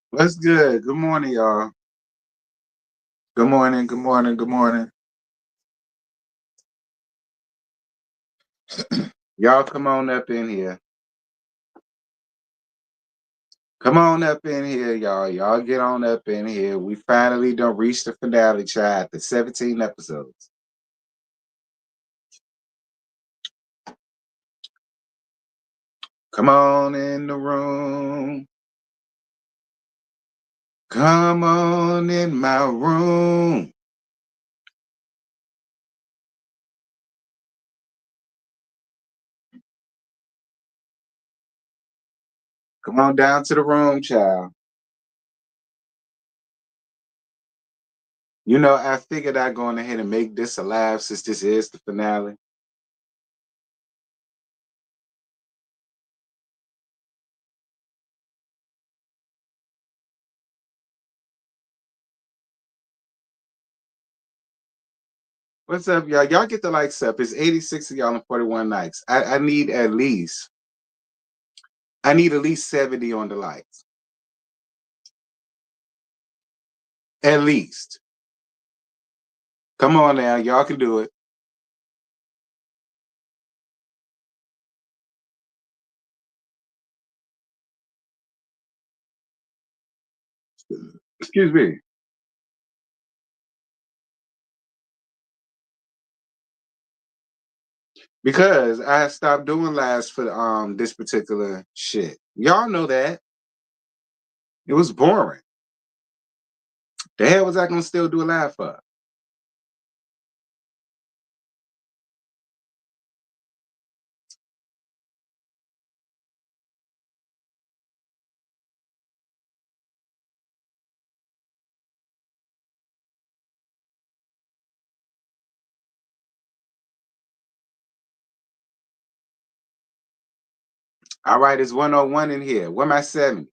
What's good? Good morning, y'all. Good morning, good morning, good morning. Y'all come on up in here. Come on up in here, y'all. Y'all get on up in here. We finally done reached the finale, child, after 17 episodes. Come on in the room. Come on in my room. Come on down to the room, child. You know, I figured I'd go on ahead and make this alive since this is the finale. What's up, y'all? Y'all get the likes up. It's 86 of y'all and 41 likes. I need at least 70 on the likes. At least. Come on now. Y'all can do it. Excuse me. Because I stopped doing lives for this particular shit. Y'all know that. It was boring. The hell was I gonna still do a live for? All right, it's 101 in here. Where my 70?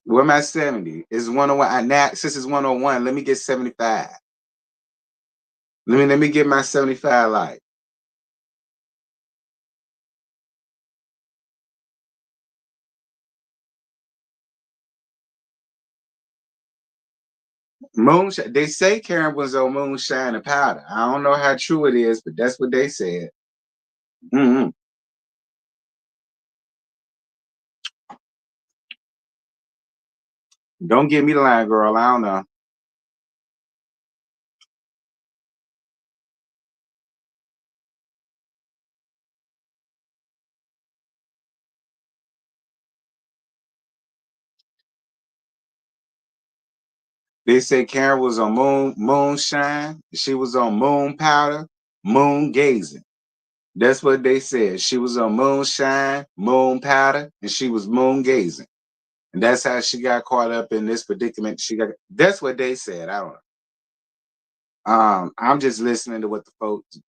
Where my 70? It's 101. Now, since it's 101, let me get 75. Let me get my 75 like. Moonshine. They say Karen was on moonshine and powder. I don't know how true it is, but that's what they said. Mm-hmm. Don't give me the line, girl. I don't know. They say Karen was on moonshine. She was on moon powder, moon gazing. That's what they said. She was on moonshine, moon powder, and she was moon gazing. And that's how she got caught up in this predicament. That's what they said. I don't know. I'm just listening to what the folks,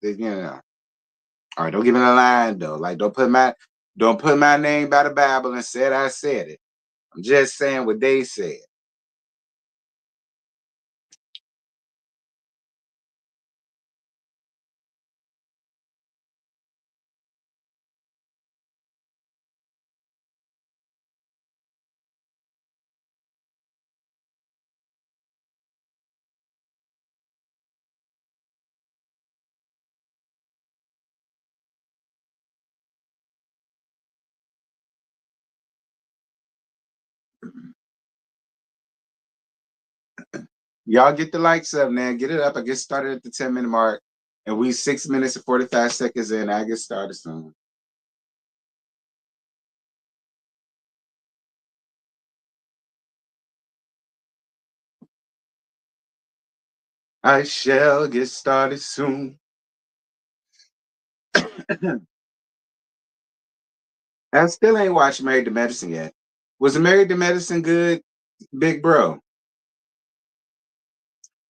All right, don't give me the line though. Like don't put my name by the Bible and said I said it. I'm just saying what they said. Y'all get the likes up, man. Get it up. I get started at the 10-minute mark. And we 6 minutes and 45 seconds in. I get started soon. I shall get started soon. I still ain't watched Married to Medicine yet. Was Married to Medicine good, big bro?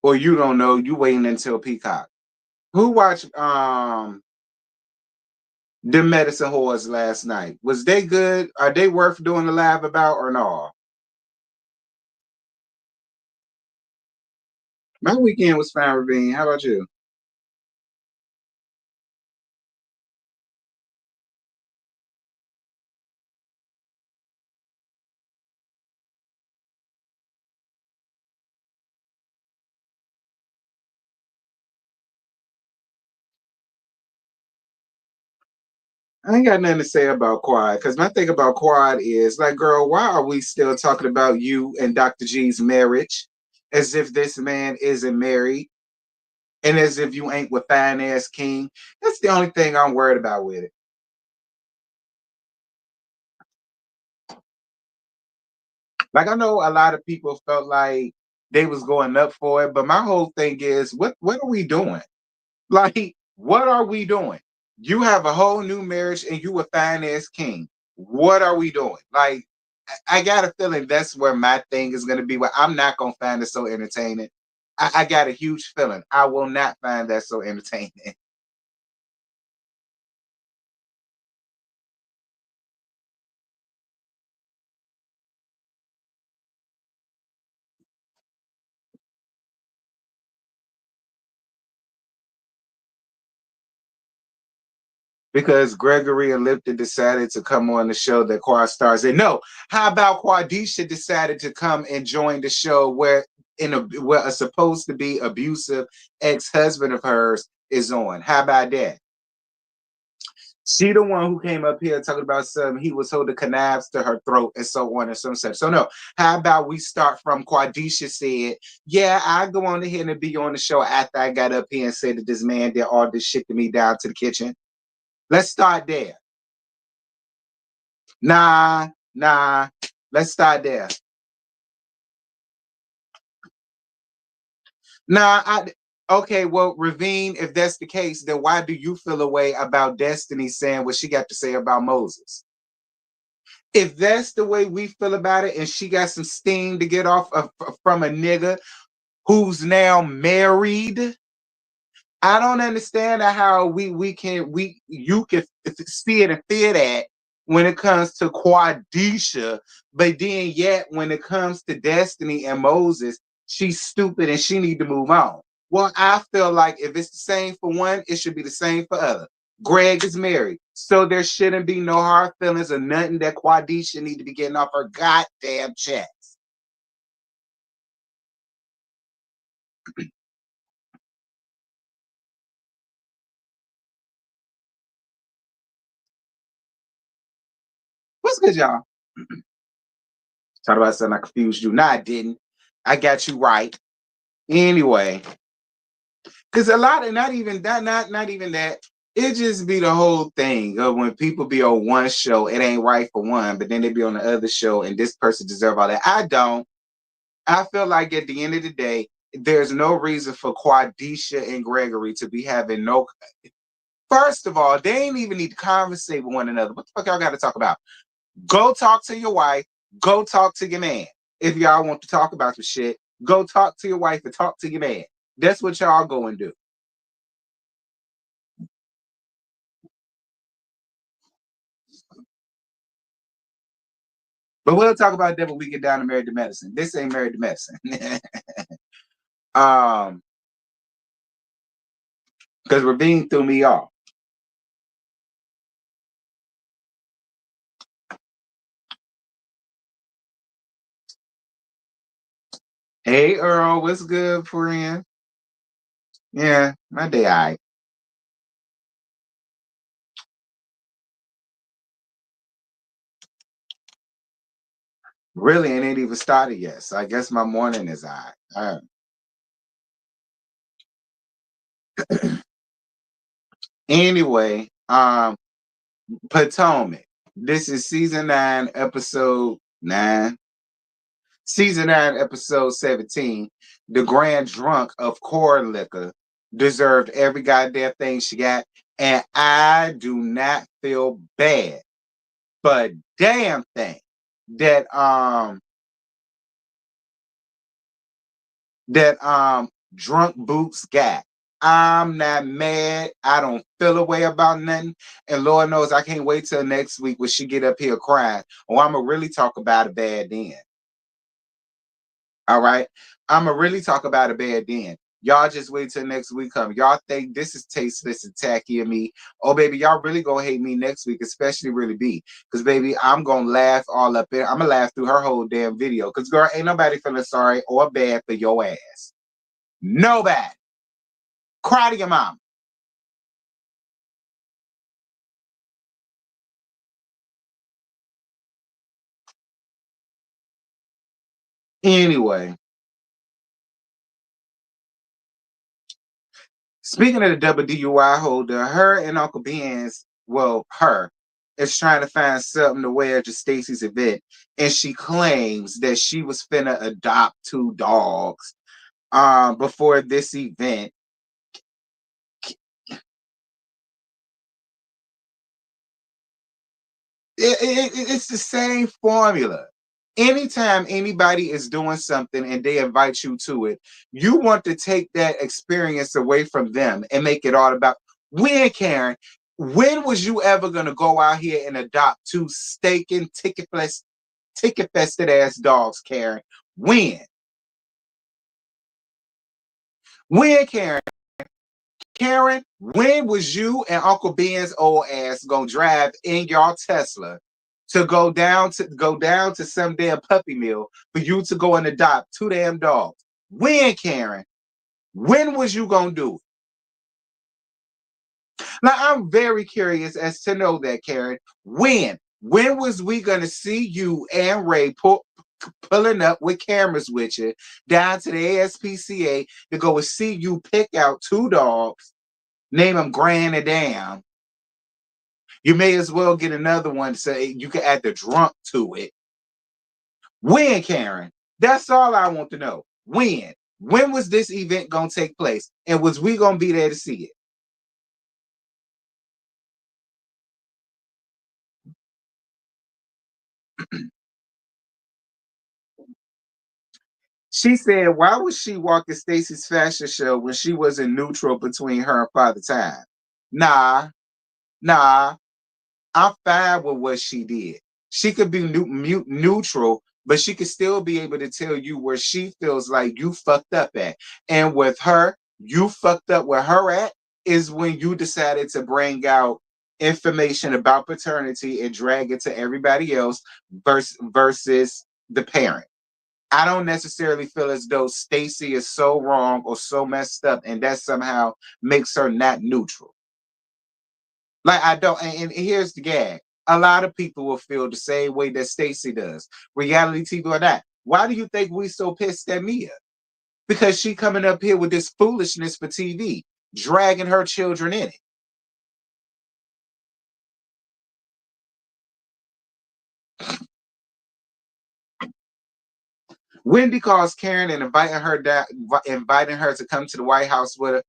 Or you don't know, you waiting until Peacock. Who watched the Medicine Whores last night? Was they good? Are they worth doing a live about or no? My weekend was fine, Ravine. How about you? I ain't got nothing to say about Quad because my thing about Quad is like, girl, why are we still talking about you and Dr. G's marriage as if this man isn't married and as if you ain't with fine ass King? That's the only thing I'm worried about with it. Like I know a lot of people felt like they was going up for it, but my whole thing is, what are we doing? Like, what are we doing? You have a whole new marriage and you a fine ass King. What are we doing? Like, I got a feeling that's where my thing is going to be. Where I'm not going to find it so entertaining. I got a huge feeling I will not find that so entertaining. Because Gregory and Lipton decided to come on the show that Quad stars in. No, how about Quadisha decided to come and join the show where a supposed to be abusive ex-husband of hers is on? How about that? She the one who came up here talking about some he was holding knives to her throat and so on and so such. So no, how about we start from Quadisha said, yeah, I go on ahead and be on the show after I got up here and said that this man did all this shit to me down to the kitchen. Let's start there. Nah. Let's start there. Nah, okay, well, Ravine, if that's the case, then why do you feel a way about Destiny saying what she got to say about Moses? If that's the way we feel about it, and she got some steam to get off from a nigga who's now married, I don't understand how you can see it and fear that when it comes to Quadisha, but then yet when it comes to Destiny and Moses, she's stupid and she need to move on. Well, I feel like if it's the same for one, it should be the same for other. Greg is married, so there shouldn't be no hard feelings or nothing that Quadisha need to be getting off her goddamn chest. What's good, y'all? Talk about something I confused you. No, I didn't. I got you right. Anyway, because a lot of not even that, not even that. It just be the whole thing of when people be on one show, it ain't right for one, but then they be on the other show and this person deserve all that. I don't. I feel like at the end of the day, there's no reason for Quadisha and Gregory to be having no. First of all, they ain't even need to conversate with one another. What the fuck y'all got to talk about? Go talk to your wife. Go talk to your man. If y'all want to talk about the shit, go talk to your wife and talk to your man. That's what y'all go and do. But we'll talk about that when we get down to Married to Medicine. This ain't Married to Medicine. um, because Ravine threw me off. Hey Earl, what's good, friend? Yeah, my day, all right. Really, it ain't even started yet. So I guess my morning is all right. Anyway, Potomac. This is season 9, episode 9. Season 9, episode 17. The Grand Drunk of Corn Liquor deserved every goddamn thing she got. And I do not feel bad, but damn thing that Drunk Boots got. I'm not mad. I don't feel a way about nothing. And Lord knows I can't wait till next week when she get up here crying. Or I'm gonna really talk about it bad then. All right. I'm gonna really talk about it bad then. Y'all just wait till next week come. Y'all think this is tasteless and tacky of me. Oh, baby, y'all really gonna hate me next week, especially really B. Because, baby, I'm gonna laugh all up there. I'm gonna laugh through her whole damn video. Because, girl, ain't nobody feeling sorry or bad for your ass. Nobody. Cry to your mom. Anyway, speaking of the double DUI holder, her and Uncle Ben's, well, her is trying to find something to wear to Stacy's event, and she claims that she was finna adopt 2 dogs before this event. It's the same formula. Anytime anybody is doing something and they invite you to it, you want to take that experience away from them and make it all about when, Karen. When was you ever gonna go out here and adopt 2 ticket fested ass dogs, Karen? When? When, Karen? Karen, when was you and Uncle Ben's old ass gonna drive in your Tesla to go down to some damn puppy mill for you to go and adopt 2 damn dogs? When, Karen? When was you gonna do it? Now I'm very curious as to know that, Karen. When? When was we gonna see you and Ray pulling up with cameras with you down to the ASPCA to go and see you pick out 2 dogs, name them Grand and Damn. You may as well get another one so you can add the drunk to it. When, Karen? That's all I want to know. When? When was this event gonna take place? And was we gonna be there to see it? She said, why was she walking Stacy's fashion show when she was in neutral between her and Father Time? Nah, nah. I'm fine with what she did. She could be neutral, but she could still be able to tell you where she feels like you fucked up at. And with her, you fucked up where her at is when you decided to bring out information about paternity and drag it to everybody else versus the parent. I don't necessarily feel as though Stacy is so wrong or so messed up, and that somehow makes her not neutral. Like I don't, and here's the gag. A lot of people will feel the same way that Stacey does. Reality TV or not. Why do you think we so pissed at Mia? Because she coming up here with this foolishness for TV, dragging her children in it. Wendy calls Karen and inviting her to come to the White House with her.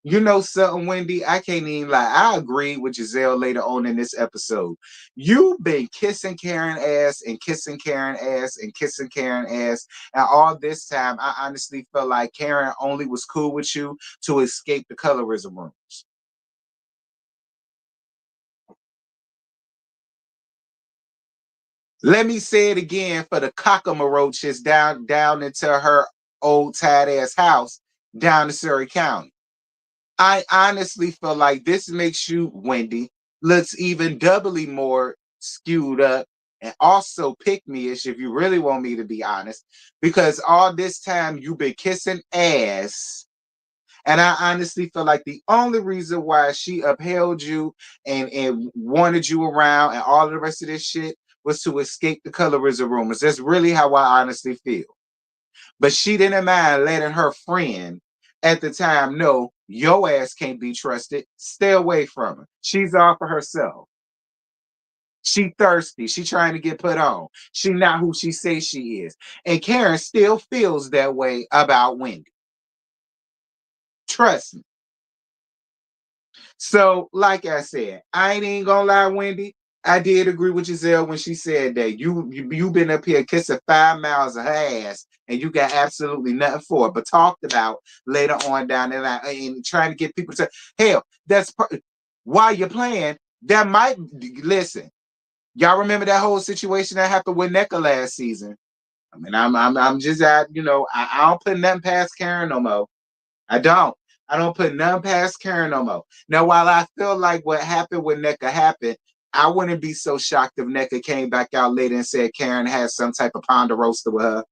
You know something, Wendy? I can't even lie. I agree with Giselle later on in this episode. You've been kissing Karen ass and kissing Karen ass and kissing Karen ass. And all this time, I honestly felt like Karen only was cool with you to escape the colorism rooms. Let me say it again for the cockamaroaches down into her old tight ass house down in Surrey County. I honestly feel like this makes you, Wendy, looks even doubly more skewed up and also pick me-ish if you really want me to be honest, because all this time you've been kissing ass. And I honestly feel like the only reason why she upheld you and wanted you around and all of the rest of this shit was to escape the colorism rumors. That's really how I honestly feel. But she didn't mind letting her friend at the time know your ass can't be trusted. Stay away from her. She's all for herself. She thirsty. She trying to get put on. She not who she says she is. And Karen still feels that way about Wendy. Trust me. So, like I said, I ain't gonna lie, Wendy. I did agree with Giselle when she said that you been up here kissing 5 miles of her ass and you got absolutely nothing for it, but talked about later on down the line and trying to get people to hell. While you're playing. That might listen. Y'all remember that whole situation that happened with NECA last season? I mean, I'm just at I don't put nothing past Karen no more. I don't. I don't put none past Karen no more. Now, while I feel like what happened with NECA happened, I wouldn't be so shocked if NECA came back out later and said Karen has some type of ponderosa with her.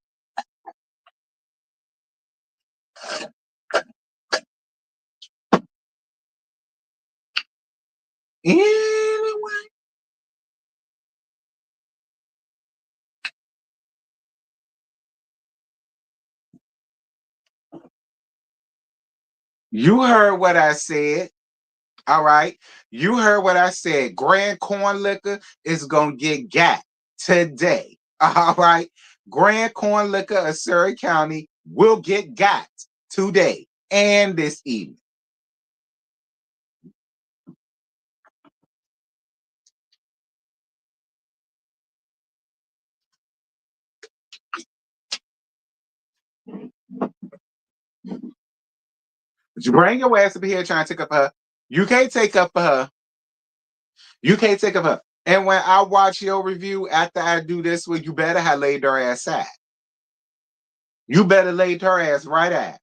Anyway, You heard what I said. All right. You heard what I said. Grand Corn Liquor is going to get today. All right. Grand Corn Liquor of Surrey County will get got today and this evening. But you bring your ass up here trying to take up for her. You can't take up for her. You can't take up for her. And when I watch your review after I do this, well, you better have laid her ass out. You better laid her ass right out.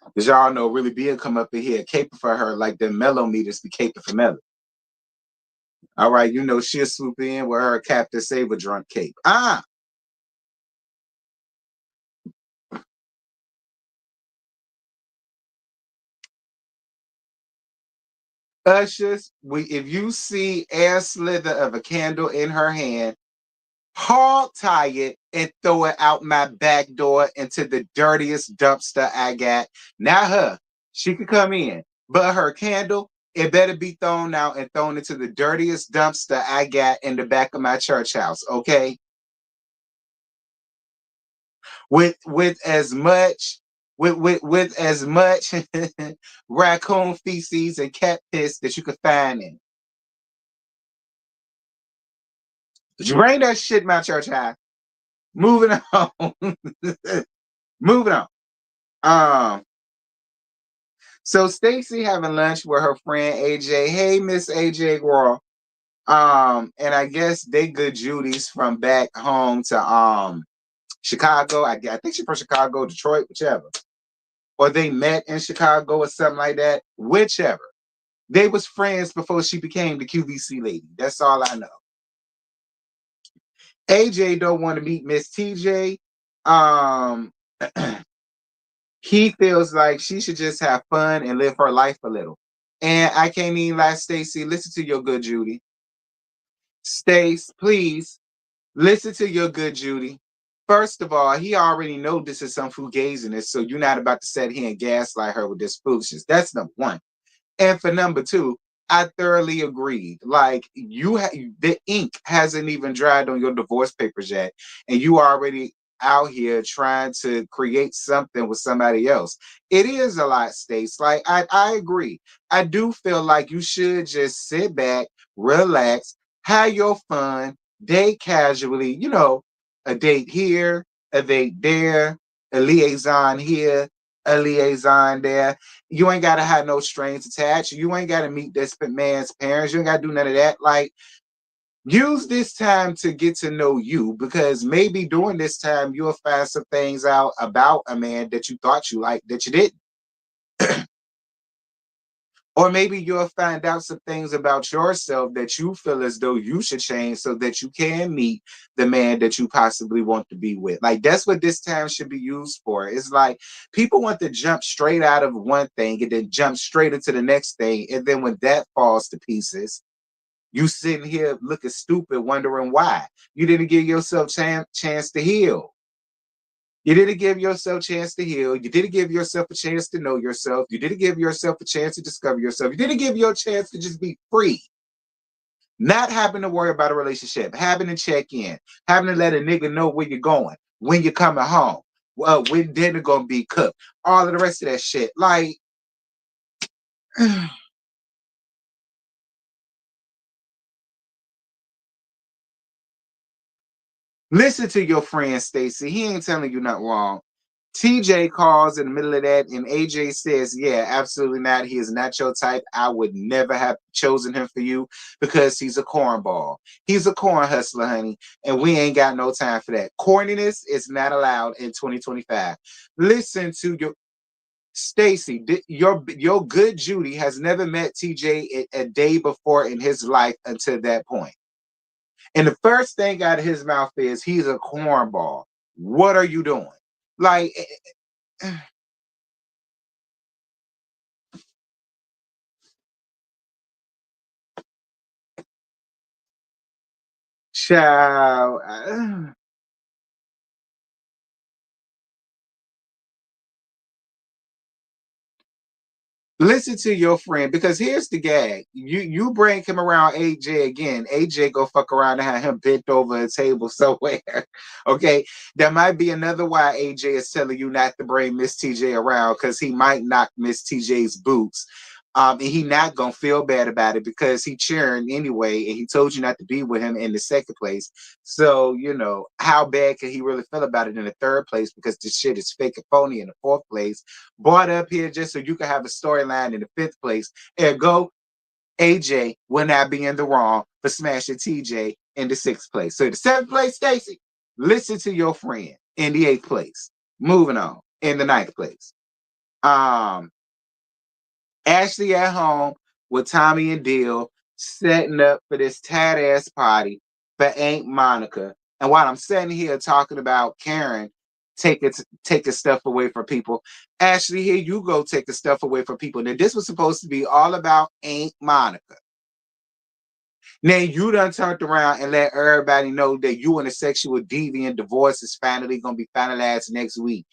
Because y'all know really being come up in here caping for her like the mellow meters be caping for mellow. All right, you know she'll swoop in with her Captain Saber drunk cape. Ushers, if you see air slither of a candle in her hand, hog tie it and throw it out my back door into the dirtiest dumpster I got. Not her. She could come in, but her candle, it better be thrown out and thrown into the dirtiest dumpster I got in the back of my church house, okay? With as much with as much raccoon feces and cat piss that you could find in. Did you bring that shit in my church house? Moving on. Moving on. Um, so Stacy having lunch with her friend AJ. Hey, Miss AJ girl. And I guess they good Judy's from back home to Chicago. I think she's from Chicago, Detroit, whichever. Or they met in Chicago or something like that. Whichever. They was friends before she became the QVC lady. That's all I know. AJ don't want to meet Miss TJ. Um, he feels like she should just have fun and live her life a little. And I can't even lie, Stacy. Listen to your good Judy. Stace, please listen to your good Judy. First of all, he already know this is some fugaziness, so you're not about to sit here and gaslight her with this foolishness. That's number one. And for number two, I thoroughly agreed. Like the ink hasn't even dried on your divorce papers yet, and you already out here trying to create something with somebody else. It is a lot, Stace. Like I agree. I do feel like you should just sit back, relax, have your fun, date casually. You know, a date here, a date there, a liaison here, a liaison there. You ain't gotta have no strings attached. You ain't gotta meet this man's parents. You ain't gotta do none of that. Like, use this time to get to know you because maybe during this time you'll find some things out about a man that you thought you liked that you didn't. Or maybe you'll find out some things about yourself that you feel as though you should change so that you can meet the man that you possibly want to be with. Like, that's what this time should be used for. It's like people want to jump straight out of one thing and then jump straight into the next thing. And then when that falls to pieces, you sitting here looking stupid, wondering why. You didn't give yourself chance to heal. You didn't give yourself a chance to heal. You didn't give yourself a chance to know yourself. You didn't give yourself a chance to discover yourself. You didn't give your chance to just be free. Not having to worry about a relationship, having to check in, having to let a nigga know where you're going, when you're coming home, when dinner gonna be cooked, all of the rest of that shit. Like, listen to your friend Stacy. He ain't telling you nothing wrong. TJ calls in the middle of that, and AJ says, yeah, absolutely not. He is not your type. I would never have chosen him for you because he's a cornball. He's a corn hustler, honey, and we ain't got no time for that. Corniness is not allowed in 2025. Listen to your Stacy, your good Judy has never met TJ a day before in his life until that point. And the first thing out of his mouth is he's a cornball. What are you doing? Like, child. Listen to your friend, because here's the gag. You bring him around AJ again. AJ go fuck around and have him bent over a table somewhere. Okay. That might be another why AJ is telling you not to bring Miss TJ around, because he might knock Miss TJ's boots. And he not gonna feel bad about it because he cheering anyway, and he told you not to be with him in the second place. So, how bad can he really feel about it in the third place? Because this shit is fake and phony in the fourth place, brought up here just so you can have a storyline in the fifth place. Ergo, AJ will not be in the wrong for smashing TJ in the sixth place. So the seventh place, Stacy, listen to your friend. In the eighth place, moving on. In the ninth place, Ashley at home with Tommy and Dill setting up for this tad ass party for Aunt Monica. And while I'm sitting here talking about Karen taking stuff away from people, Ashley, here you go taking stuff away from people. Now, this was supposed to be all about Aunt Monica. Now you done turned around and let everybody know that you and a sexual deviant divorce is finally gonna be finalized next week.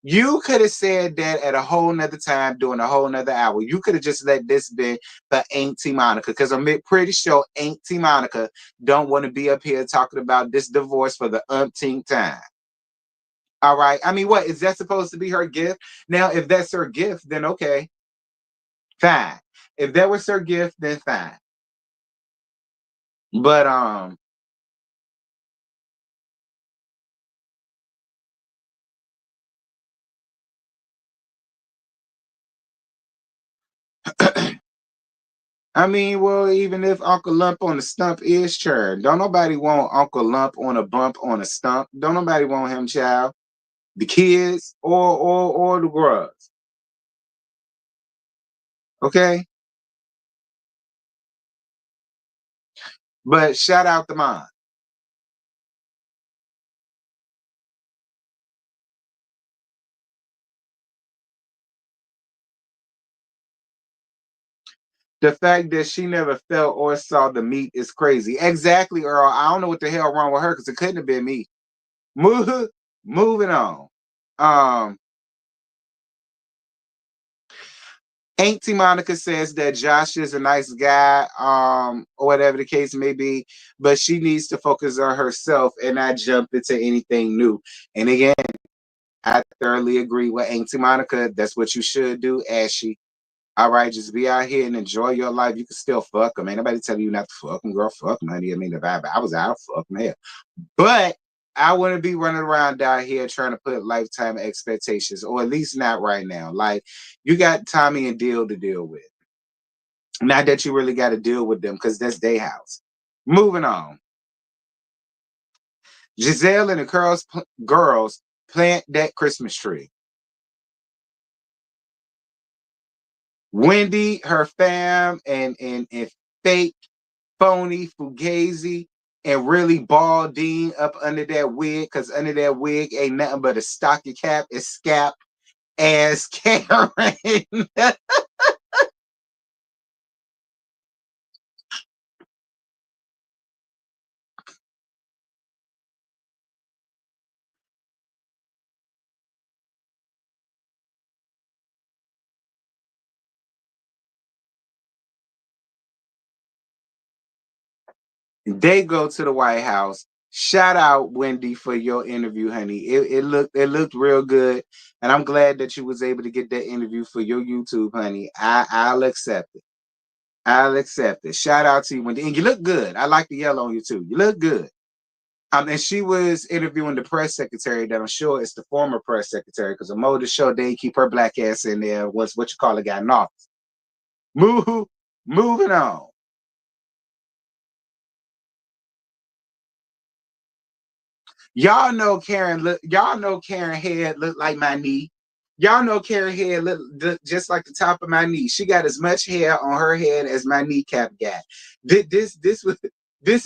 You could have said that at a whole nother time during a whole nother hour. You could have just let this be for Auntie Monica, because I'm pretty sure Auntie Monica don't want to be up here talking about this divorce for the umpteenth time. All right. I mean, what is that supposed to be her gift? Now, if that's her gift, then okay, fine. If that was her gift, then fine. But I mean, well, even if Uncle Lump on the stump is churned, don't nobody want Uncle Lump on a bump on a stump. Don't nobody want him, child. The kids or the grubs. Okay? But shout out to mine. The fact that she never felt or saw the meat is crazy. Exactly, Earl. I don't know what the hell wrong with her, because it couldn't have been me. Moving on. Um, Auntie Monica says that Josh is a nice guy, or whatever the case may be, but she needs to focus on herself and not jump into anything new. And again, I thoroughly agree with Auntie Monica. That's what you should do, Ashy. All right, just be out here and enjoy your life. You can still fuck them. Ain't nobody telling you not to fuck them, girl. Fuck them, honey. I mean, if I was out, fuck them, hell. But I wouldn't be running around down here trying to put lifetime expectations, or at least not right now. Like, you got Tommy and Deal to deal with. Not that you really got to deal with them, because that's their house. Moving on. Giselle and the girls plant that Christmas tree. Wendy, her fam, and fake, phony Fugazi, and really Baldine up under that wig, because under that wig ain't nothing but a stocky cap and scalp ass Karen. They go to the White House. Shout out Wendy for your interview, honey. It looked real good, and I'm glad that you was able to get that interview for your YouTube, honey. I'll accept it. I'll accept it. Shout out to you, Wendy, and you look good. I like the yellow on you too. You look good. And she was interviewing the press secretary that I'm sure is the former press secretary, because the more the show they keep her black ass in there. What's what you call it, got in office. Move, moving on. Y'all know Karen look. Y'all know Karen head look like my knee. Y'all know Karen head look just like the top of my knee. She got as much hair on her head as my kneecap got. This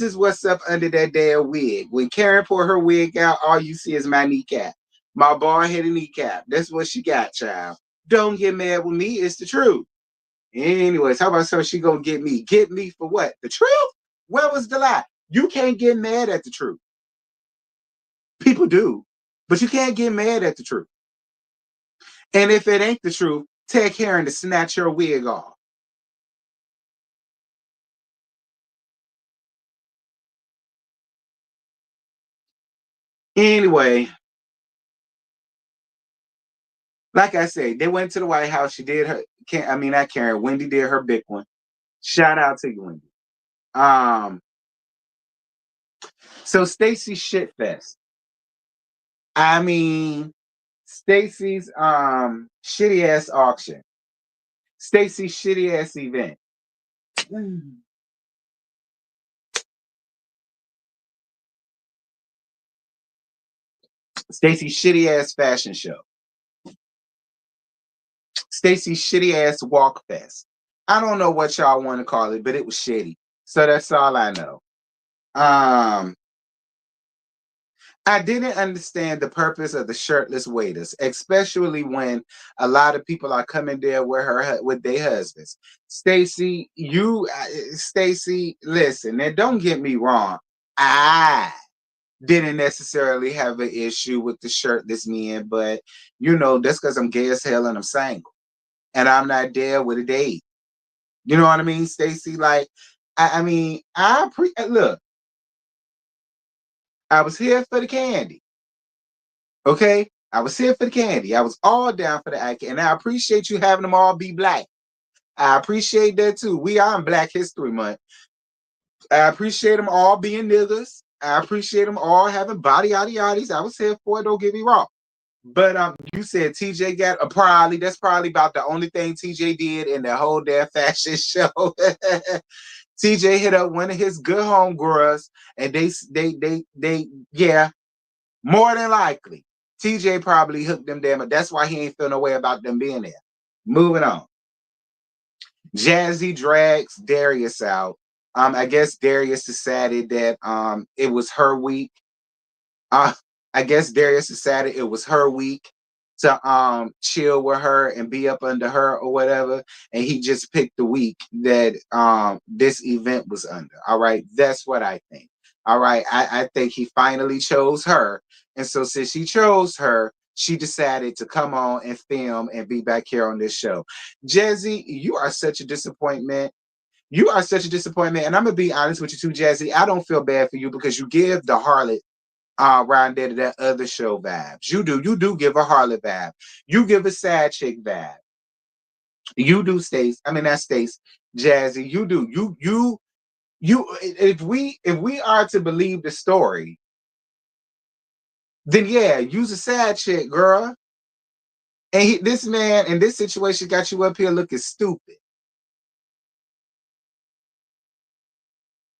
is what's up under that damn wig. When Karen pull her wig out, all you see is my kneecap, my bald headed kneecap. That's what she got, child. Don't get mad with me. It's the truth. Anyways, how about so she gonna get me? Get me for what? The truth? Where was the lie? You can't get mad at the truth. People do, but you can't get mad at the truth. And if it ain't the truth, Tell Karen to snatch her wig off. Anyway, like I said, they went to the White House. She did her. Not Karen. Wendy did her big one. Shout out to you, Wendy. Um, so Stacey Shitfest. I mean, Stacey's shitty ass auction. Stacey's shitty ass event. Stacey's shitty ass fashion show. Stacey's shitty ass walk fest. I don't know what y'all want to call it, but it was shitty. So that's all I know. I didn't understand the purpose of the shirtless waiters, especially when a lot of people are coming there with their husbands. Stacey, listen, and don't get me wrong, I didn't necessarily have an issue with the shirtless men, but that's because I'm gay as hell and I'm single, and I'm not there with a date. You know what I mean, Stacey? Like, look. I was here for the candy. Okay? I was here for the candy. I was all down for the act, and I appreciate you having them all be black. I appreciate that too. We are in Black History Month. I appreciate them all being niggas. I appreciate them all having body yaddies. I was here for it, don't get me wrong. But you said TJ got that's probably about the only thing TJ did in the whole damn fashion show. TJ hit up one of his good homegirls, and yeah, more than likely. TJ probably hooked them damn. That's why he ain't feel no way about them being there. Moving on. Jazzy drags Darius out. I guess Darius decided that it was her week. I guess Darius decided it was her week to chill with her and be up under her or whatever, and he just picked the week that this event was under. All right, that's what I think. All right, I think he finally chose her, and so since he chose her, she decided to come on and film and be back here on this show. Jazzy, you are such a disappointment. You are such a disappointment, and I'm gonna be honest with you too, Jazzy. I don't feel bad for you because you give the harlot around there to that other show vibes. You do give a harlot vibe. You give a sad chick vibe. You do, Stace. I mean, that's Stace. Jazzy. You do. You. If we are to believe the story, then yeah, use a sad chick, girl. And this man in this situation got you up here looking stupid.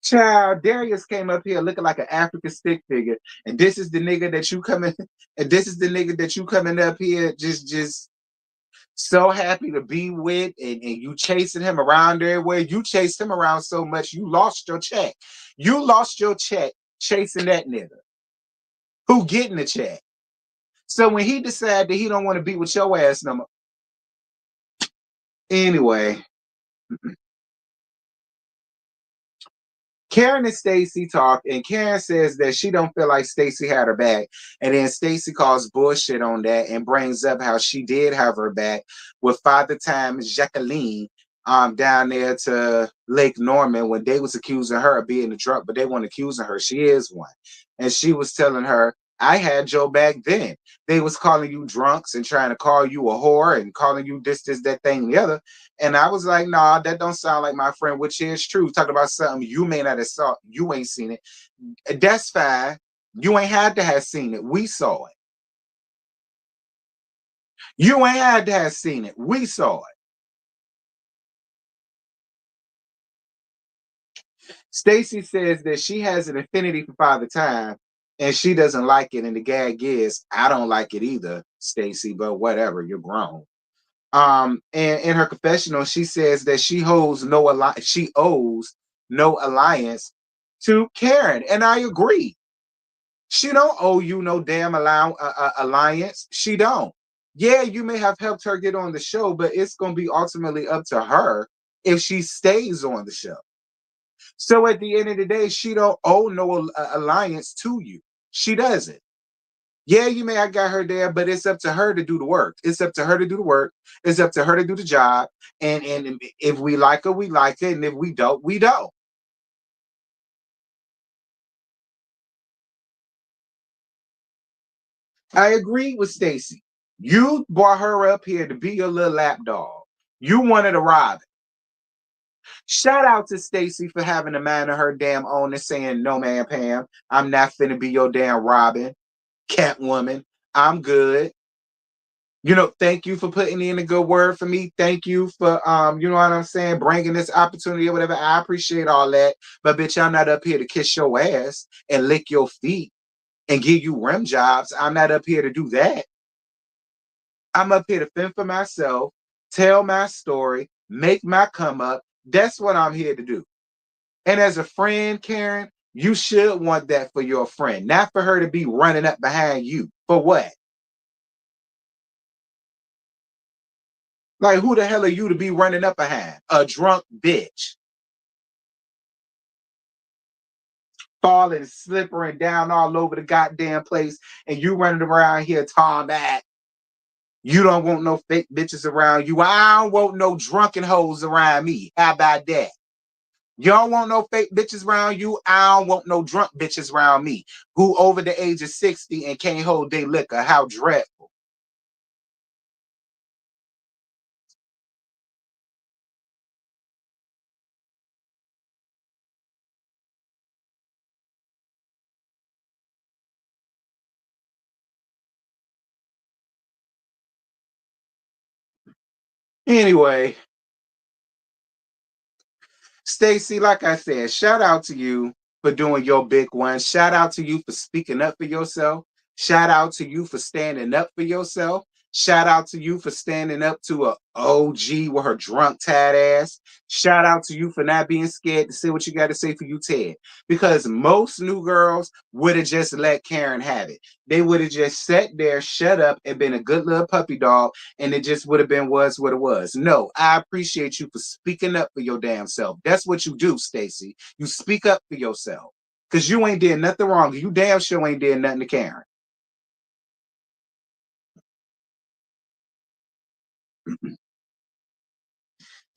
Child, Darius came up here looking like an African stick figure, and this is the nigga that you coming, and this is the nigga that you coming up here just so happy to be with, and you chasing him around everywhere. You chased him around so much, you lost your check. You lost your check chasing that nigga who getting the check. So when he decided that he don't want to be with your ass no more. Anyway, Karen and Stacey talk, and Karen says that she don't feel like Stacey had her back, and then Stacey calls bullshit on that and brings up how she did have her back with Father Time Jacqueline down there to Lake Norman when they was accusing her of being a drunk, but they weren't accusing her. She is one, and she was telling her, "I had your back then. They was calling you drunks and trying to call you a whore and calling you this, that thing, the other." And I was like, nah, that don't sound like my friend, which is true. Talking about something you may not have saw, you ain't seen it. That's fine. You ain't had to have seen it. We saw it. You ain't had to have seen it. We saw it. Stacey says that she has an affinity for Father Time and she doesn't like it. And the gag is, I don't like it either, Stacey, but whatever, you're grown. And in her confessional, she says that she owes no alliance to Karen, and I agree. She don't owe you no damn alliance. She don't. Yeah, you may have helped her get on the show, but it's gonna be ultimately up to her if she stays on the show. So at the end of the day, she don't owe no alliance to you. She doesn't. Yeah, you may have got her there, but it's up to her to do the work. It's up to her to do the work. It's up to her to do the job. And if we like her, we like her. And if we don't, we don't. I agree with Stacy. You brought her up here to be your little lap dog. You wanted to rob it. Shout out to Stacy for having a man of her damn own and saying, no, man, Pam, I'm not finna be your damn Robin, Catwoman. I'm good. You know, thank you for putting in a good word for me. Thank you for, you know what I'm saying, bringing this opportunity or whatever. I appreciate all that. But bitch, I'm not up here to kiss your ass and lick your feet and give you rim jobs. I'm not up here to do that. I'm up here to fend for myself, tell my story, make my come up. That's what I'm here to do. And as a friend, Karen, you should want that for your friend, not for her to be running up behind you. For what? Like, who the hell are you to be running up behind? A drunk bitch. Falling, slippering down all over the goddamn place, and you running around here talking that you don't want no fake bitches around you. I don't want no drunken hoes around me. How about that? You don't want no fake bitches around you. I don't want no drunk bitches around me who over the age of 60 and can't hold their liquor. How dreadful. Anyway, Stacy, like I said, shout out to you for doing your big one. Shout out to you for speaking up for yourself. Shout out to you for standing up for yourself. Shout out to you for standing up to a OG with her drunk tired ass. Shout out to you for not being scared to say what you got to say for you, Ted. Because most new girls would have just let Karen have it. They would have just sat there, shut up, and been a good little puppy dog, and it just would have been was what it was. No, I appreciate you for speaking up for your damn self. That's what you do, Stacy. You speak up for yourself. Because you ain't did nothing wrong. You damn sure ain't did nothing to Karen.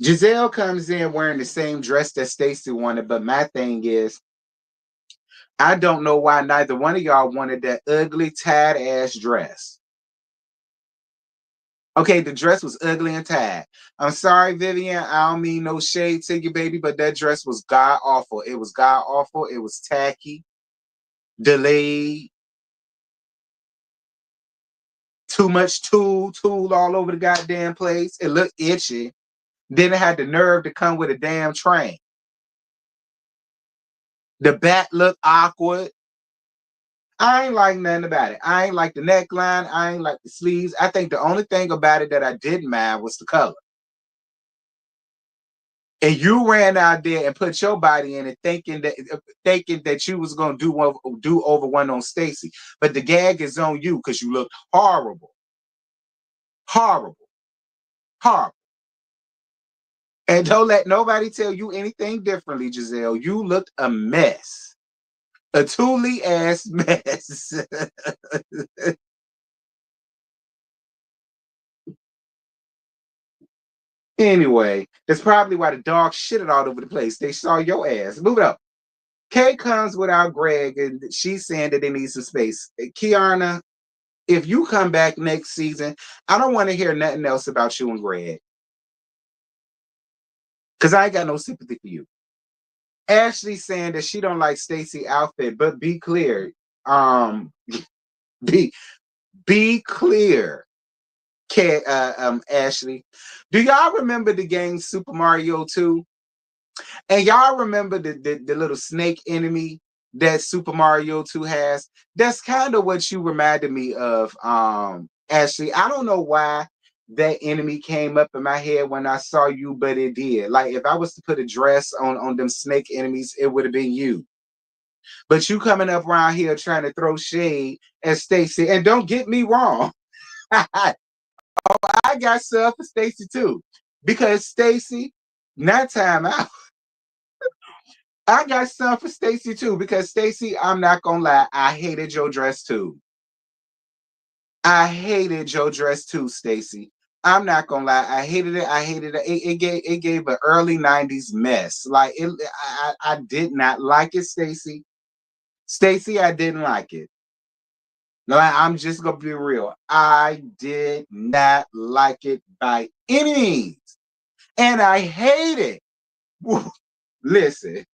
Giselle comes in wearing the same dress that Stacy wanted, but my thing is, I don't know why neither one of y'all wanted that ugly, tied ass dress. Okay, the dress was ugly and tied. I'm sorry, Vivian. I don't mean no shade to you, baby, but that dress was god awful. It was god awful. It was tacky, delayed, too much tool all over the goddamn place. It looked itchy. Then it had the nerve to come with a damn train. The back looked awkward. I ain't like nothing about it. I ain't like the neckline. I ain't like the sleeves. I think the only thing about it that I didn't mind was the color. And you ran out there and put your body in it, thinking that you was gonna do over one on Stacy. But the gag is on you because you looked horrible, horrible, horrible. And don't let nobody tell you anything differently, Giselle. You looked a mess, a truly ass mess. Anyway, that's probably why the dog shitted all over the place. They saw your ass. Move it up. Kay comes without Greg, and she's saying that they need some space. Kiana, if you come back next season, I don't want to hear nothing else about you and Greg. Because I ain't got no sympathy for you. Ashley saying that she don't like Stacey outfit, but be clear. Um, be be clear, Ashley. Do y'all remember the game Super Mario 2? And y'all remember the little snake enemy that Super Mario 2 has? That's kind of what you reminded me of, Ashley. I don't know why that enemy came up in my head when I saw you, but it did. Like if I was to put a dress on them snake enemies, it would have been you. But you coming up around here trying to throw shade at Stacy. And don't get me wrong. I got stuff for Stacy too. Because Stacy, not time out. I got some for Stacy too, because Stacy, I'm not gonna lie, I hated your dress too. I hated your dress too, Stacy. I'm not gonna lie. I hated it. I hated it. It gave an early 90s mess. Like it I did not like it, Stacy. Stacy, I didn't like it. No, I'm just gonna be real. I did not like it by any means. And I hate it. Woo. Listen,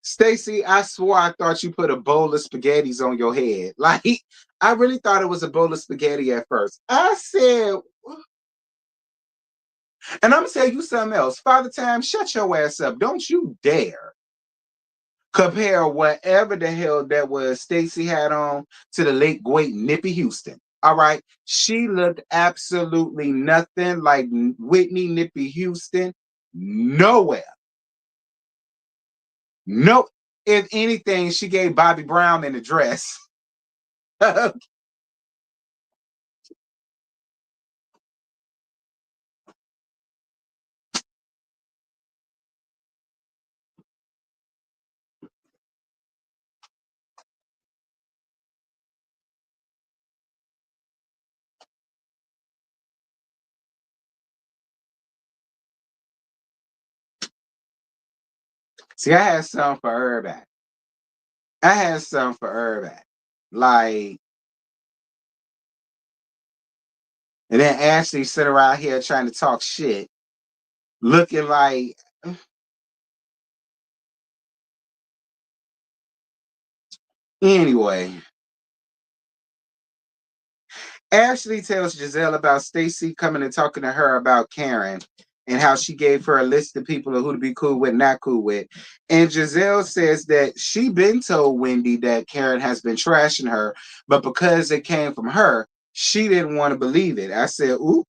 Stacy, I swore I thought you put a bowl of spaghettis on your head. Like, I really thought it was a bowl of spaghetti at first. I said, and I'm gonna tell you something else. Father Time, shut your ass up. Don't you dare compare whatever the hell that was Stacy had on to the late great Nippy Houston. All right. She looked absolutely nothing like Whitney Nippy Houston. Nowhere. No. If anything, she gave Bobby Brown in the dress. See, I had something for her back. I had something for her back. Like, and then Ashley sit around here trying to talk shit, looking like anyway. Ashley tells Giselle about Stacy coming and talking to her about Karen and how she gave her a list of people of who to be cool with, not cool with. And Giselle says that she been told Wendy that Karen has been trashing her, but because it came from her, she didn't want to believe it. I said, ooh.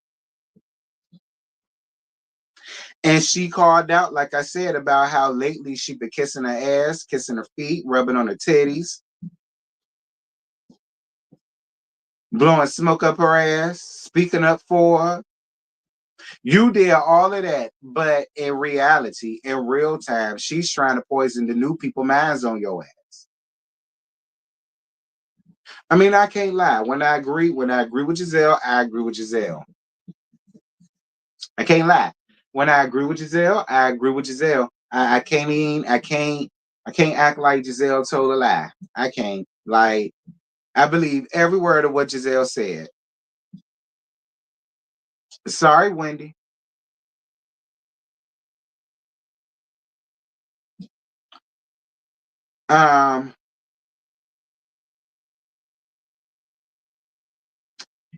And she called out, like I said, about how lately she been kissing her ass, kissing her feet, rubbing on her titties, blowing smoke up her ass, speaking up for her. You did all of that, but in reality, in real time, she's trying to poison the new people' minds on your ass. I mean, I can't lie. When I agree with Giselle, I agree with Giselle. I can't lie. When I agree with Giselle, I agree with Giselle. I can't even, I can't act like Giselle told a lie. I can't. Like, I believe every word of what Giselle said. Sorry, Wendy. Um,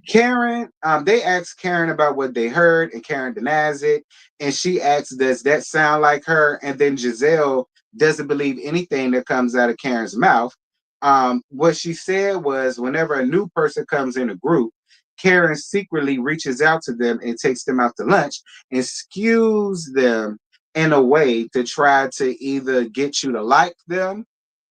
Karen, they asked Karen about what they heard, and Karen denies it. And she asks, does that sound like her? And then Giselle doesn't believe anything that comes out of Karen's mouth. What she said was, whenever a new person comes in a group, Karen secretly reaches out to them and takes them out to lunch and skews them in a way to try to either get you to like them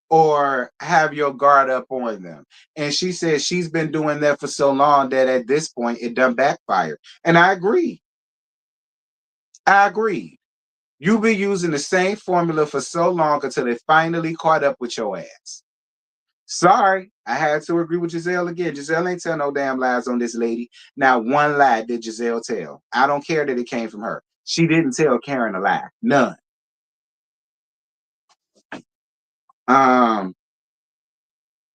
or have your guard up on them. And she says she's been doing that for so long that at this point it done backfired. And I agree. I agree. You've been using the same formula for so long until they finally caught up with your ass. Sorry, I had to agree with Giselle again. Giselle ain't tell no damn lies on this lady. Now, one lie did Giselle tell. I don't care that it came from her. She didn't tell Karen a lie. None. Um,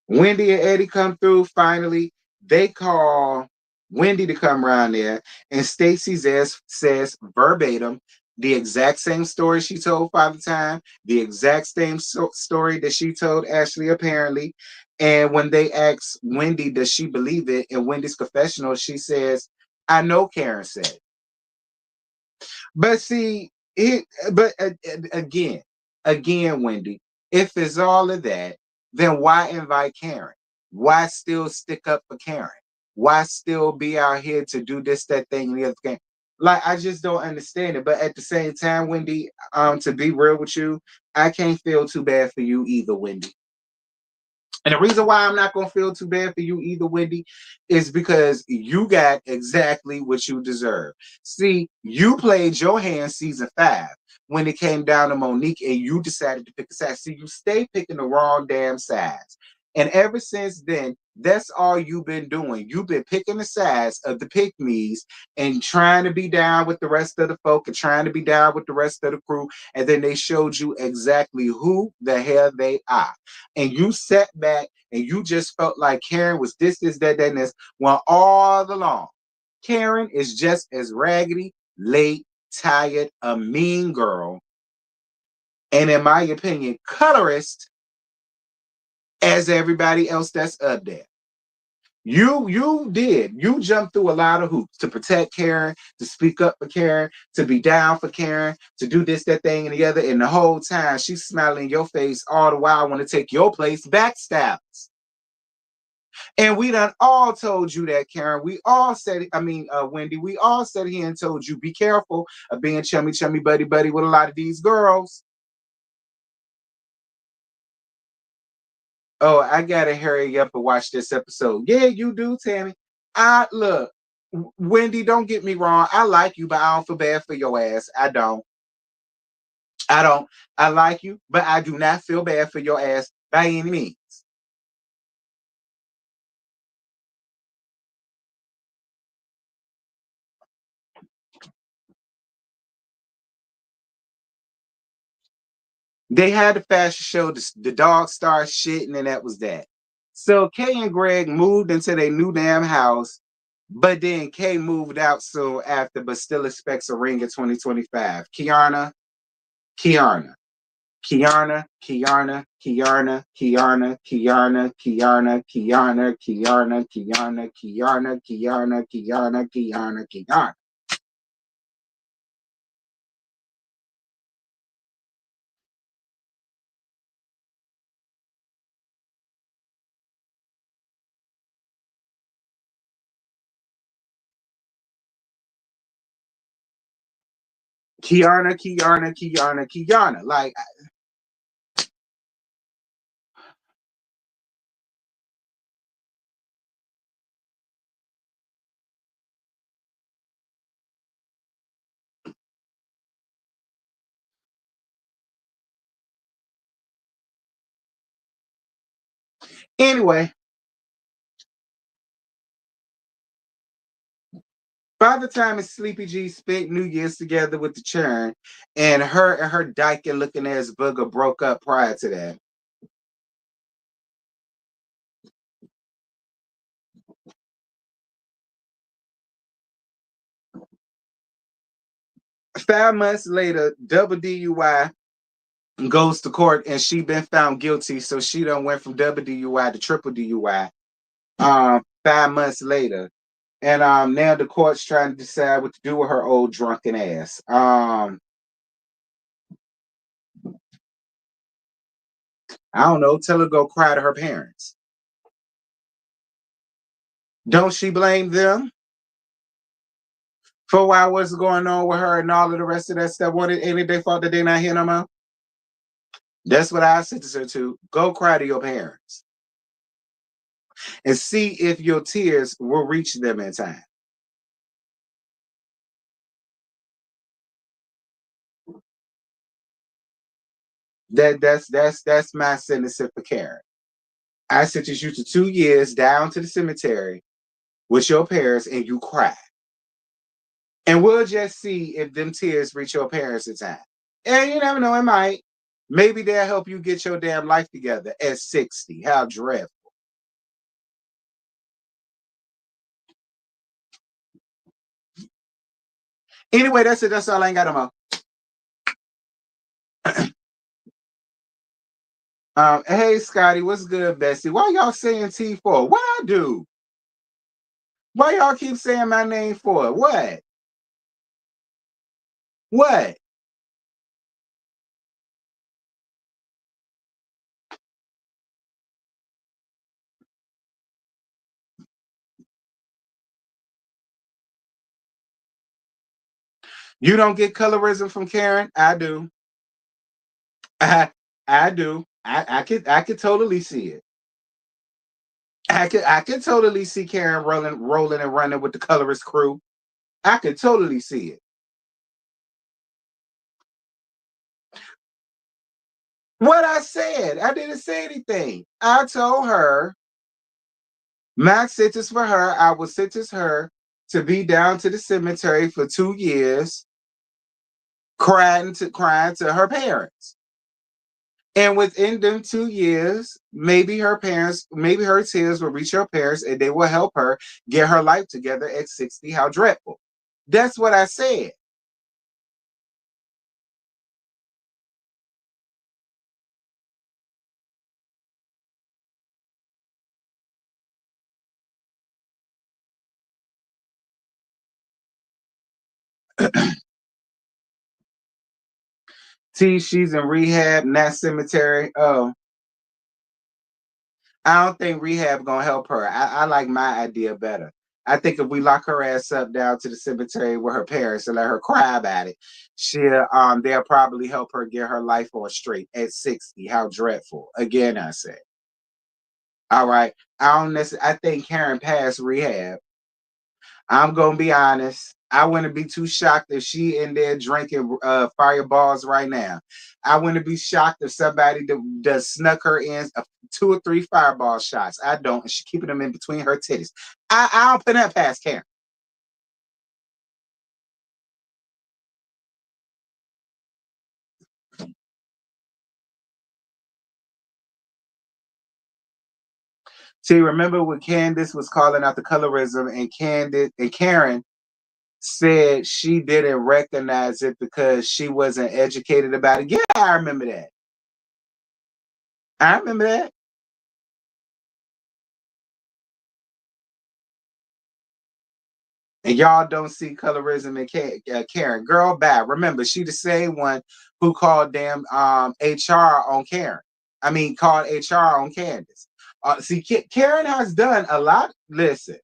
Wendy and Eddie come through finally. They call Wendy to come around there, and Stacy says verbatim the exact same story she told Father Time, the exact same story that she told Ashley, apparently. And when they ask Wendy, does she believe it? In Wendy's confessional, she says, I know Karen said. But see, again, Wendy, if it's all of that, then why invite Karen? Why still stick up for Karen? Why still be out here to do this, that thing, and the other thing? Like, I just don't understand it. But at the same time, Wendy, to be real with you, I can't feel too bad for you either, Wendy. And the reason why I'm not gonna feel too bad for you either, Wendy, is because you got exactly what you deserve. See, you played your hand season 5 when it came down to Monique, and you decided to pick a side. See, you stay picking the wrong damn sides. And ever since then, that's all you've been doing. You've been picking the sides of the pick me's and trying to be down with the rest of the folk and trying to be down with the rest of the crew. And then they showed you exactly who the hell they are, and you sat back and you just felt like Karen was this, that, and this. Well, all along, Karen is just as raggedy, late, tired, a mean girl, and in my opinion, colorist as everybody else that's up there. You jumped through a lot of hoops to protect Karen, to speak up for Karen, to be down for Karen, to do this, that thing, and the other. And the whole time she's smiling in your face all the while want to take your place, backstabs. And we done all told you that, Karen. We all said, Wendy, we all sat here and told you, be careful of being chummy, chummy, buddy, buddy with a lot of these girls. Oh, I gotta hurry up and watch this episode. Yeah, you do, Tammy. I look, Wendy, don't get me wrong. I like you, but I don't feel bad for your ass. I don't. I don't. I like you, but I do not feel bad for your ass by any means. They had the fashion show, the dog started shitting, and that was that. So Kay and Greg moved into their new damn house, but then Kay moved out soon after, but still expects a ring in 2025. Kiarna, Kiarna, Kiarna, Kiarna, Kiarna, Kiarna, Kiarna, Kiarna, Kiarna, Kiarna, Kiarna, Kiarna, Kiarna, Kiarna, Kiarna. Kiarna, Kiarna, Kiarna, Kiarna. Like, anyway, by the time Sleepy G spent New Year's together with the churn, and her dyke looking ass booger broke up prior to that. $5 months later, double DUI goes to court, and she been found guilty, so she done went from double DUI to triple DUI. 5 months later, and now the court's trying to decide what to do with her old drunken ass. I don't know. Tell her to go cry to her parents. Don't she blame them for what's going on with her and all of the rest of that stuff? What ain't they fault that they not here no more? That's what I sentence her to. Go cry to your parents and see if your tears will reach them in time. That's my sentence for Karen. I sentence you to 2 years down to the cemetery with your parents, and you cry. And we'll just see if them tears reach your parents in time. And you never know, it might. Maybe they'll help you get your damn life together at 60. How dreadful. Anyway, that's it. That's all I ain't got no more. Hey Scotty, what's good, Bessie? Why y'all saying T for? What I do? Why y'all keep saying my name for? What? What? You don't get colorism from Karen? I do. I do. I could totally see it. I could totally see Karen rolling and running with the colorist crew. I could totally see it. What I said, I didn't say anything. I told her my sentence for her, I would sentence her to be down to the cemetery for 2 years, crying to her parents. And within them 2 years, maybe her tears will reach her parents and they will help her get her life together at 60. How dreadful. That's what I said. T, she's in rehab, not cemetery. Oh, I don't think rehab gonna help her. I like my idea better. I think if we lock her ass up down to the cemetery with her parents and let her cry about it, they'll probably help her get her life on straight at 60. How dreadful. Again, I say. All right. I think Karen passed rehab. I'm gonna be honest. I wouldn't be too shocked if she in there drinking fireballs right now. I wouldn't be shocked if somebody that snuck her in 2 or 3 fireball shots. I don't. And she keeping them in between her titties. I don't put that past Karen. See, remember when Candace was calling out the colorism and Karen said she didn't recognize it because she wasn't educated about it. Yeah, I remember that. I remember that. And y'all don't see colorism in Karen. Girl, bad. Remember, she the same one who called damn HR on Karen. I mean, called HR on Candace. See, Karen has done a lot. Listen,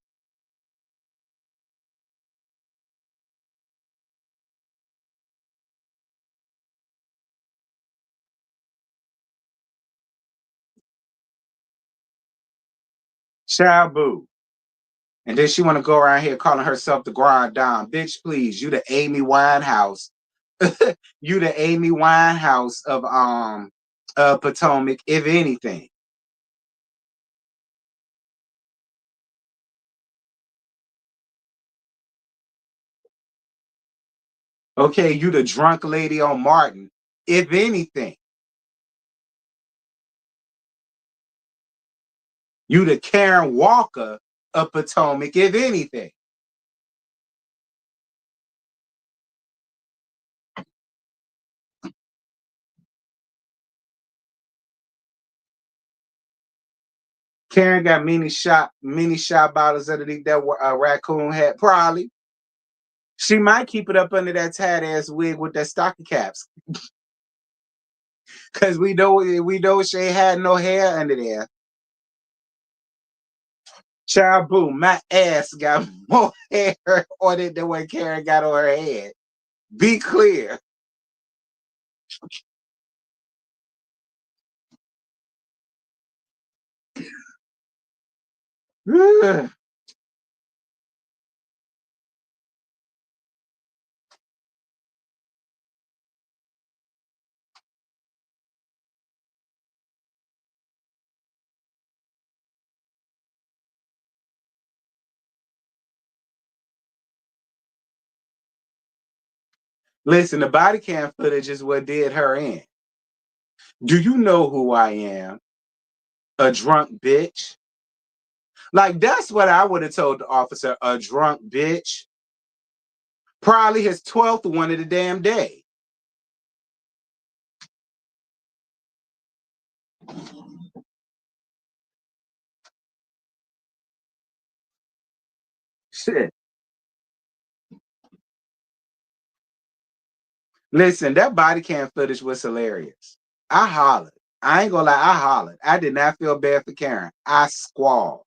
Shabu. And then she want to go around here calling herself the Grand Dame. Bitch, please. You the Amy Winehouse. You the Amy Winehouse of Potomac, if anything. Okay, you the drunk lady on Martin, if anything. You the Karen Walker of Potomac, if anything. Karen got mini shot bottles underneath that raccoon hat. Probably. She might keep it up under that tad ass wig with that stocking caps. Cause we know she ain't had no hair under there. Child boom, my ass got more hair on it than what Karen got on her head. Be clear. Listen, the body cam footage is what did her in. Do you know who I am? A drunk bitch. Like that's what I would have told the officer. A drunk bitch. Probably his 12th one of the damn day. Shit. Listen, that body cam footage was hilarious. I hollered. I ain't gonna lie, I hollered. I did not feel bad for Karen. I squalled.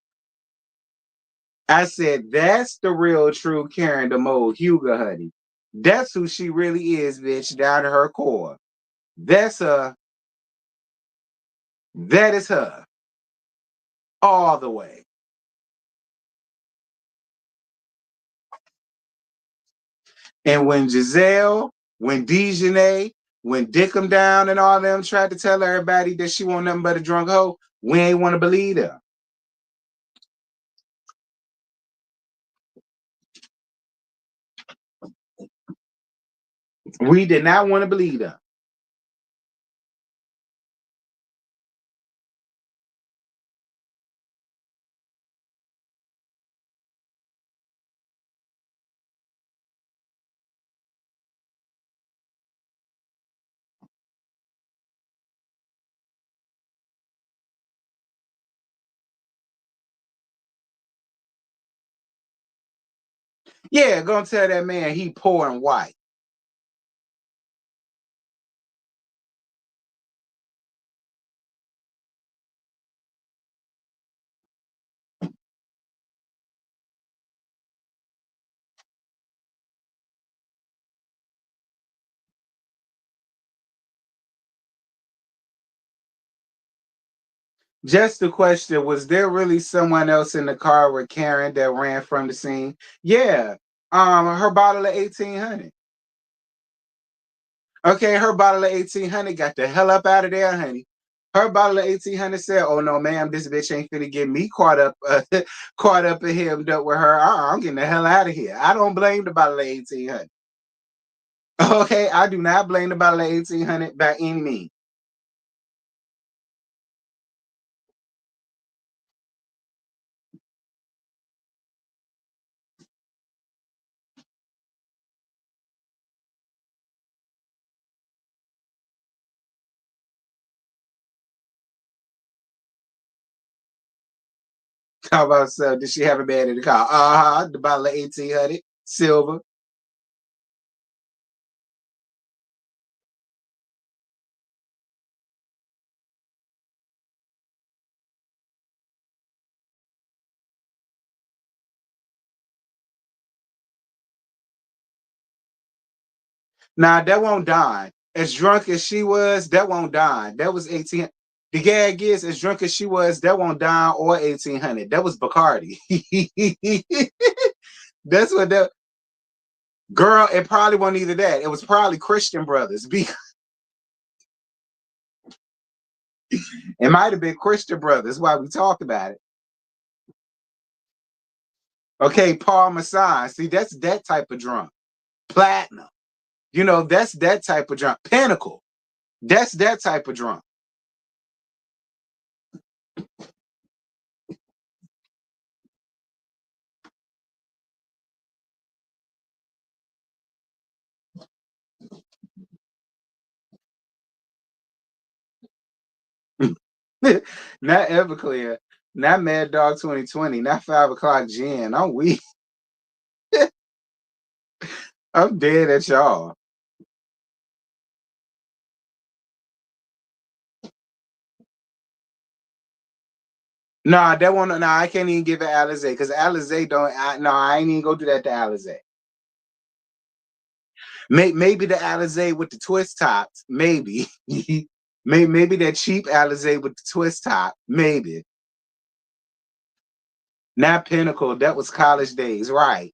I said, that's the real true Karen the Mole Hugo honey. That's who she really is, bitch, down to her core. That's her. That is her. All the way. And when Giselle, when Dejanay, when Dickum Down and all them tried to tell everybody that she want nothing but a drunk hoe, we ain't want to believe them. We did not want to believe them. Yeah, gonna tell that man he poor and white. Just the question, was there really someone else in the car with Karen that ran from the scene? Yeah. Her bottle of 1800. Okay, her bottle of 1800 got the hell up out of there, honey. Her bottle of 1800 said, "Oh no, ma'am, this bitch ain't finna get me caught up, caught up and hemmed up with her. I'm getting the hell out of here." I don't blame the bottle of 1800. Okay, I do not blame the bottle of 1800 by any means. How about so? Did she have a man in the car? The bottle of 1800 silver. Nah, that won't die. As drunk as she was, that won't die. That was 18. The gag is, as drunk as she was, that won't die or 1800. That was Bacardi. That's what that girl. It probably wasn't either that. It was probably Christian Brothers. It might have been Christian Brothers. Why we talked about it. Okay, Paul Masson. See, that's that type of drunk. Platinum. That's that type of drunk. Pinnacle. That's that type of drunk. Not Everclear, not Mad Dog 2020, not 5 o'clock gin. I'm weak. I'm dead at y'all. Nah, that one. Nah, I can't even give it Alizé because Alizé don't. No, I ain't even go do that to Alizé. Maybe the Alizé with the twist tops. Maybe. Maybe that cheap Alizé with the twist top. Maybe. Not Pinnacle. That was college days, right?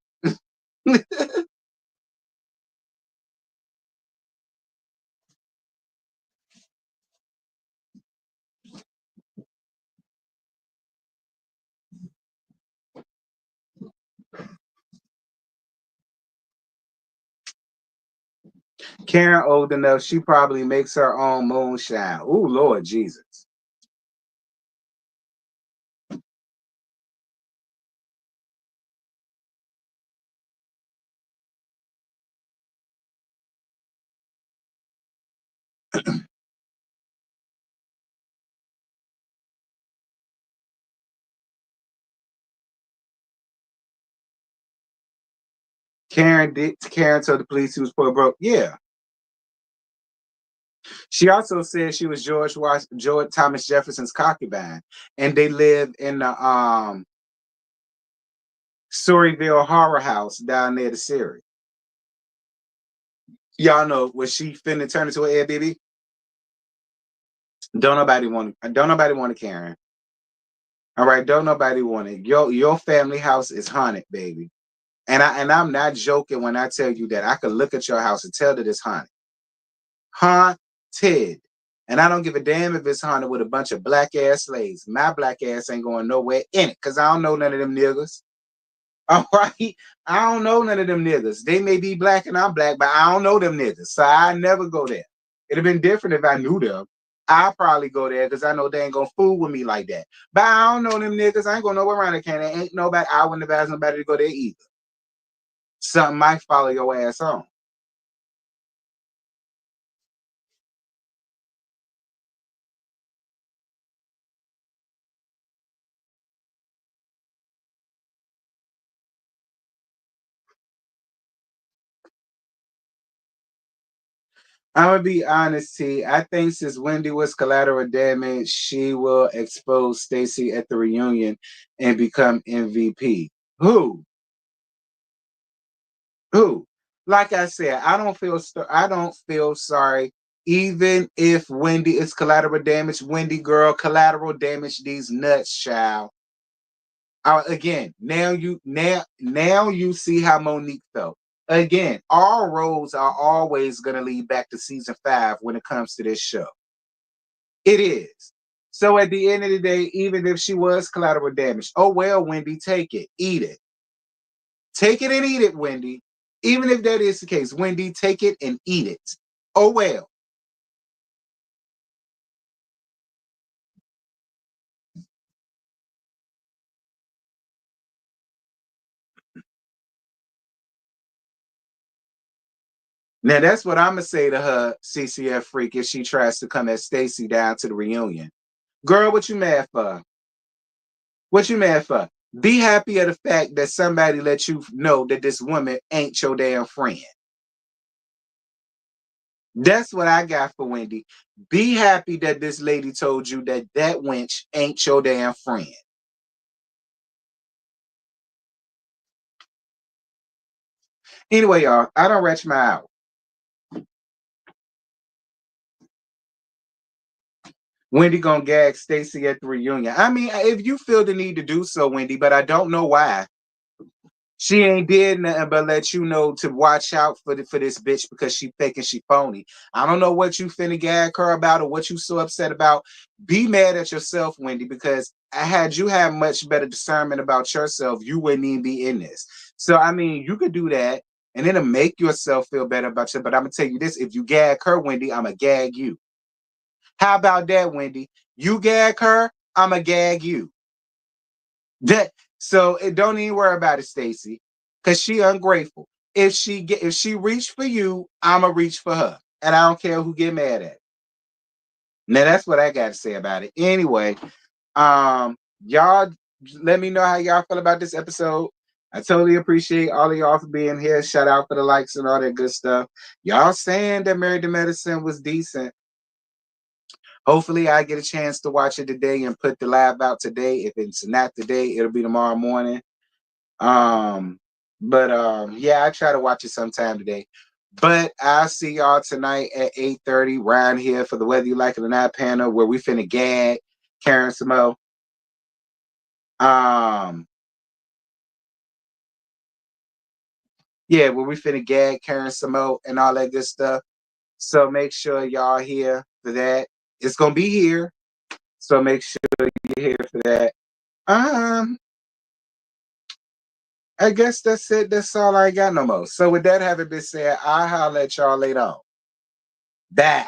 Karen old enough, she probably makes her own moonshine. Oh Lord Jesus. Karen told the police he was poor broke. Yeah. She also said she was George Thomas Jefferson's concubine, and they lived in the Storyville horror house down near the Siri. Y'all know, was she finna turn into an Airbnb? Don't nobody want a Karen. All right, don't nobody want it. Your family house is haunted, baby. And I'm not joking when I tell you that I could look at your house and tell that it's haunted. Haunted. And I don't give a damn if it's haunted with a bunch of black ass slaves. My black ass ain't going nowhere in it because I don't know none of them niggas. All right. I don't know none of them niggas. They may be black and I'm black, but I don't know them niggas. So I never go there. It'd have been different if I knew them. I'll probably go there because I know they ain't gonna fool with me like that. But I don't know them niggas. I ain't gonna know around the can. Ain't nobody. I wouldn't have asked nobody to go there either. Something might follow your ass on. I'm gonna be honest, T. I think since Wendy was collateral damage, she will expose Stacy at the reunion and become MVP. Who? Who? Like I said, I don't feel sorry. Even if Wendy is collateral damage, Wendy girl, collateral damage these nuts, child. Again, now you see how Monique felt. Again, all roads are always gonna lead back to season 5 when it comes to this show. It is. So at the end of the day, even if she was collateral damage, oh well, Wendy, take it, eat it. Take it and eat it, Wendy. Even if that is the case, Wendy, take it and eat it. Oh well. Now that's what I'm gonna say to her, CCF freak, if she tries to come at Stacy down to the reunion. Girl, what you mad for? What you mad for? Be happy of the fact that somebody let you know that this woman ain't your damn friend. That's what I got for Wendy. Be happy that this lady told you that that wench ain't your damn friend. Anyway, y'all, I don't retch my out. Wendy gonna gag Stacy at the reunion. I mean, if you feel the need to do so, Wendy, but I don't know why. She ain't did nothing but let you know to watch out for this bitch because she fake and she phony. I don't know what you finna gag her about or what you so upset about. Be mad at yourself, Wendy, because had you had much better discernment about yourself, you wouldn't even be in this. So I mean, you could do that and it'll make yourself feel better about yourself. But I'm gonna tell you this: if you gag her, Wendy, I'ma gag you. How about that, Wendy? You gag her, I'ma gag you. That so it don't even worry about it, Stacy, because she ungrateful. If she reach for you, I'ma reach for her, and I don't care who get mad at. Now that's what I got to say about it. Anyway, y'all let me know how y'all feel about this episode. I totally appreciate all of y'all for being here. Shout out for the likes and all that good stuff. Y'all saying that Married to Medicine was decent. Hopefully, I get a chance to watch it today and put the live out today. If it's not today, it'll be tomorrow morning. Um, but yeah, I try to watch it sometime today. But I'll see y'all tonight at 8:30 round here for the Whether You Like It or Not panel where we finna gag Karen Samo. Um, yeah, where we finna gag Karen Samo and all that good stuff. So make sure y'all here for that. It's gonna be here. So make sure you're here for that. Um, I guess that's it. That's all I got no more. So with that having been said, I'll holler at y'all later on. Bye.